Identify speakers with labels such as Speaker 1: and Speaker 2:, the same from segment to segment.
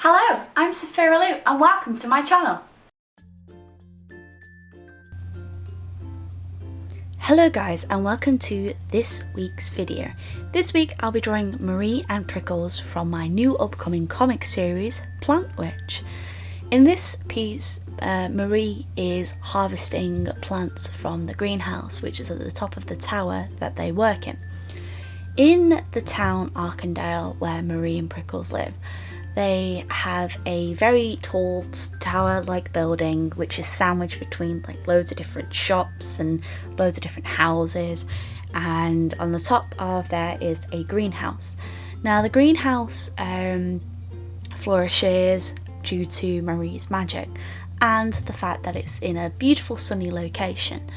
Speaker 1: Hello, I'm Sophia Lou and welcome to my channel.
Speaker 2: Hello guys and welcome to this week's video. This week I'll be drawing Marie and Prickles from my new upcoming comic series, Plant Witch. In this piece, Marie is harvesting plants from the greenhouse, which is at the top of the tower that they work in. In the town Arkandale where Marie and Prickles live, they have a very tall tower-like building which is sandwiched between like loads of different shops and loads of different houses, and on the top of there is a greenhouse. Now the greenhouse flourishes due to Marie's magic and the fact that it's in a beautiful sunny location.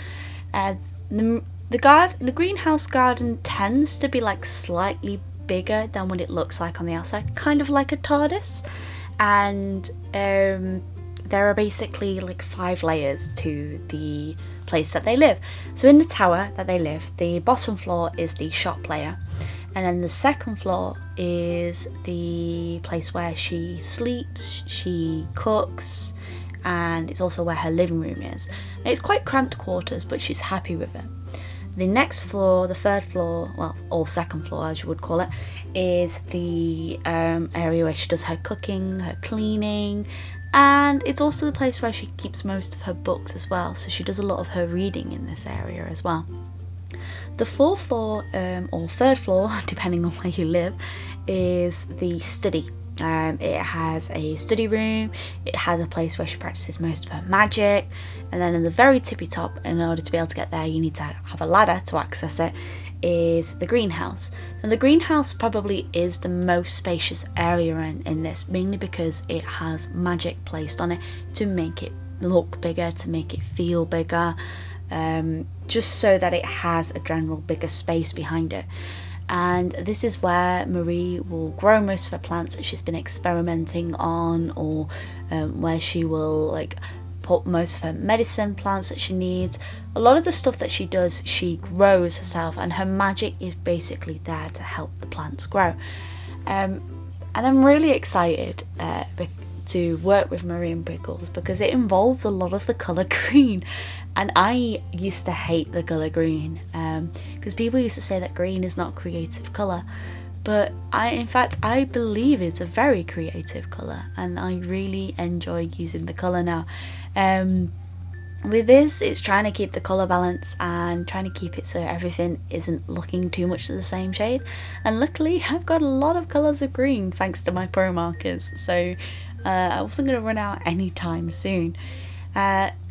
Speaker 2: The greenhouse garden tends to be like slightly bigger than what it looks like on the outside, kind of like a TARDIS, and there are basically like 5 layers to the place that they live. So in the tower that they live, the bottom floor is the shop layer, and then the second floor is the place where she sleeps, she cooks, and it's also where her living room is. It's quite cramped quarters, but she's happy with it. The next floor, the third floor, well, or second floor as you would call it, is the area where she does her cooking, her cleaning, and it's also the place where she keeps most of her books as well, so she does a lot of her reading in this area as well. The fourth floor, or third floor, depending on where you live, is the study. It has a study room, it has a place where she practices most of her magic, and then in the very tippy top, in order to be able to get there you need to have a ladder to access it, is the greenhouse. And the greenhouse probably is the most spacious area in this, mainly because it has magic placed on it to make it look bigger, to make it feel bigger, just so that it has a general bigger space behind it. And this is where Marie will grow most of her plants that she's been experimenting on, or where she will like put most of her medicine plants that she needs. A lot of the stuff that she does, she grows herself, and her magic is basically there to help the plants grow. And I'm really excited to work with Marie and Prickles because it involves a lot of the colour green, and I used to hate the colour green because people used to say that green is not a creative colour, but in fact I believe it's a very creative colour and I really enjoy using the colour now. With this, it's trying to keep the colour balance and trying to keep it so everything isn't looking too much of the same shade, and luckily I've got a lot of colours of green thanks to my pro markers, so I wasn't going to run out anytime soon.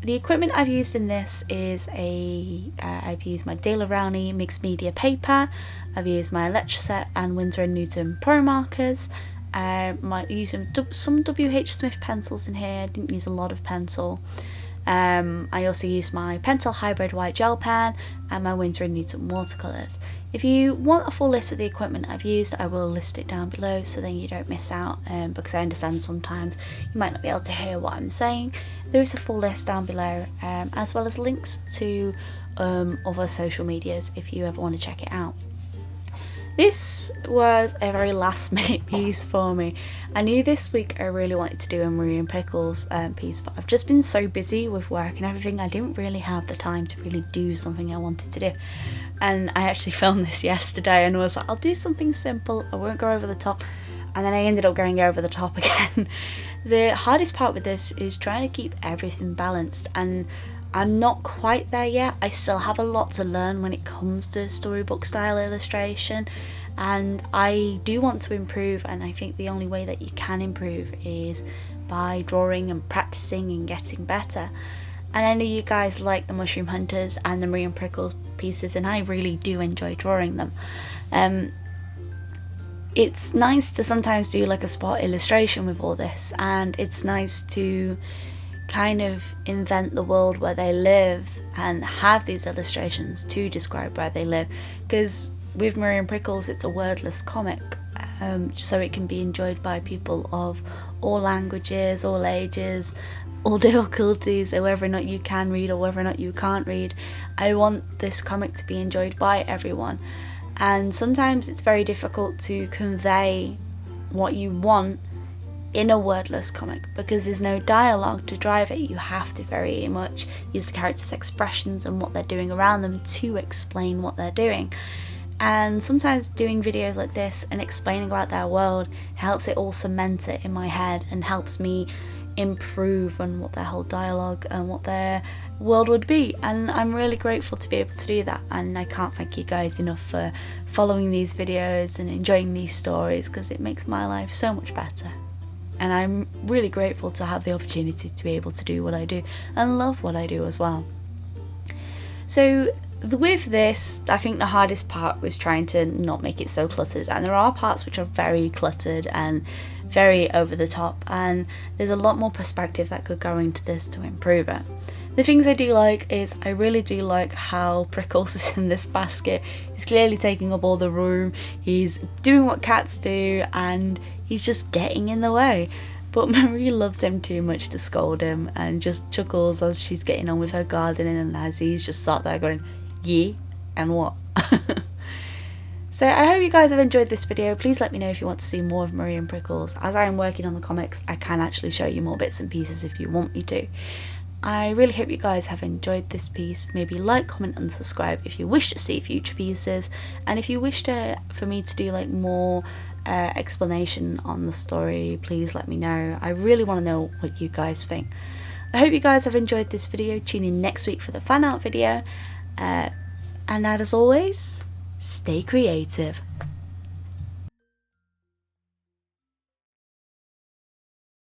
Speaker 2: The equipment I've used in this is I've used my De La Rowney mixed media paper, I've used my Letraset and Windsor and Newton pro markers, I might use some Whsmith pencils in here. I didn't use a lot of pencil. I also used my Pentel Hybrid white gel pen and my Windsor and Newton watercolours. If you want a full list of the equipment I've used, I will list it down below so then you don't miss out, because I understand sometimes you might not be able to hear what I'm saying. There is a full list down below, as well as links to other social medias if you ever want to check it out. This was a very last minute piece for me. I knew this week I really wanted to do a Marie and Prickles piece, but I've just been so busy with work and everything, I didn't really have the time to really do something I wanted to do. And I actually filmed this yesterday and was like, I'll do something simple, I won't go over the top. And then I ended up going over the top again. The hardest part with this is trying to keep everything balanced, and I'm not quite there yet. I still have a lot to learn when it comes to storybook style illustration, and I do want to improve, and I think the only way that you can improve is by drawing and practicing and getting better. And I know you guys like the Mushroom Hunters and the Marie and Prickles pieces, and I really do enjoy drawing them. It's nice to sometimes do like a spot illustration with all this, and it's nice to kind of invent the world where they live and have these illustrations to describe where they live, because with Marie and Prickles it's a wordless comic, so it can be enjoyed by people of all languages, all ages, all difficulties, or whether or not you can read or whether or not you can't read. I want this comic to be enjoyed by everyone, and sometimes it's very difficult to convey what you want in a wordless comic, because there's no dialogue to drive it. You have to very much use the characters' expressions and what they're doing around them to explain what they're doing. And sometimes doing videos like this and explaining about their world helps it all cement it in my head and helps me improve on what their whole dialogue and what their world would be. And I'm really grateful to be able to do that, and I can't thank you guys enough for following these videos and enjoying these stories, because it makes my life so much better. And I'm really grateful to have the opportunity to be able to do what I do and love what I do as well. So with this, I think the hardest part was trying to not make it so cluttered, and there are parts which are very cluttered and very over the top, and there's a lot more perspective that could go into this to improve it. The things I do like is I really do like how Prickles is in this basket. He's clearly taking up all the room, he's doing what cats do, and he's just getting in the way. But Marie loves him too much to scold him and just chuckles as she's getting on with her gardening, and as he's just sat there going, "Yeah, and what?" So I hope you guys have enjoyed this video. Please let me know if you want to see more of Marie and Prickles. As I am working on the comics, I can actually show you more bits and pieces if you want me to. I really hope you guys have enjoyed this piece. Maybe like, comment and subscribe if you wish to see future pieces, and if you wish for me to do like more explanation on the story, please let me know. I really want to know what you guys think. I hope you guys have enjoyed this video. Tune in next week for the fan art video, and as always, stay creative.